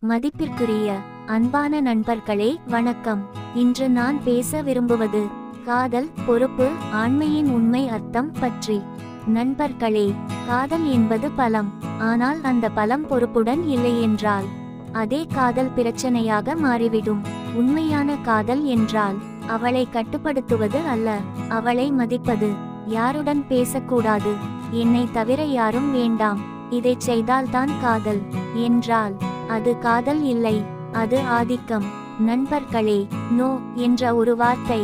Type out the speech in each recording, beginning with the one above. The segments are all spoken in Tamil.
மதிப்பிற்குரிய அன்பான நண்பர்களே வணக்கம். இன்று நான் பேச விரும்புவது காதல், பொறுப்பு, ஆண்மையின் உண்மை அர்த்தம் பற்றி. நண்பர்களே, காதல் என்பது பலம். ஆனால் அந்த பலம் பொறுப்புடன் இல்லை என்றால் அதே காதல் பிரச்சனையாக மாறிவிடும். உண்மையான காதல் என்றால் அவளை கட்டுப்படுத்துவது அல்ல, அவளை மதிப்பது. யாருடன் பேசக்கூடாது, என்னை தவிர யாரும் வேண்டாம், இதைச் செய்தால்தான் காதல் என்றால் அது காதல் இல்லை, அது ஆதிக்கம். நண்பர்களே, நோ என்ற ஒரு வார்த்தை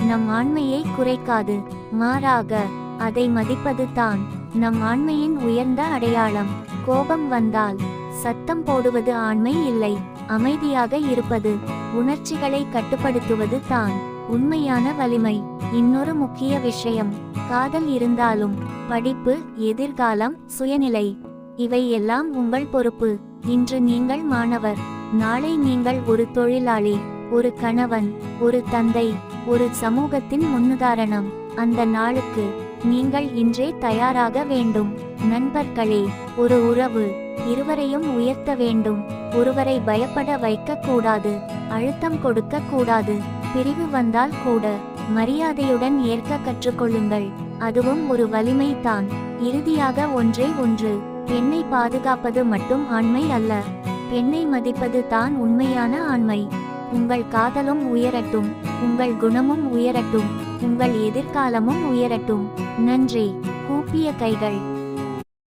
நம் ஆண்மையை குறைக்காது, மாறாக அதை மதிப்பது தான் நம் ஆண்மையின் உயர்ந்த அடையாளம். கோபம் வந்தால் சத்தம் போடுவது ஆண்மை இல்லை, அமைதியாக இருப்பது, உணர்ச்சிகளை கட்டுப்படுத்துவது தான் உண்மையான வலிமை. இன்னொரு முக்கிய விஷயம், காதல் இருந்தாலும் படிப்பு, எதிர்காலம், சுயநிலை இவை எல்லாம் உங்கள் பொறுப்பு. இன்று நீங்கள் மாணவர், நாளை நீங்கள் ஒரு தொழிலாளி, ஒரு கணவன், ஒரு தந்தை, ஒரு சமூகத்தின் முன்னுதாரணம். அந்த நாளுக்கு நீங்கள் இன்றே தயாராக வேண்டும். நண்பர்களே, ஒரு உறவு இருவரையும் உயர்த்த வேண்டும். ஒருவரை பயப்பட வைக்க கூடாது, அழுத்தம் கொடுக்க கூடாது. பிரிவு வந்தால் கூட மரியாதையுடன் ஏற்க கற்றுக்கொள்ளுங்கள், அதுவும் ஒரு வலிமை தான். இறுதியாக ஒன்றே ஒன்று, பெண்ணை பாதுகாப்பது மட்டும் ஆண்மை அல்ல, பெண்ணை மதிப்பது தான் உண்மையான ஆண்மை. உங்கள் காதலும் உயரட்டும், உங்கள் குணமும் உயரட்டும், உங்கள் எதிர்காலமும் உயரட்டும். நன்றி. கூப்பிய கைகள்.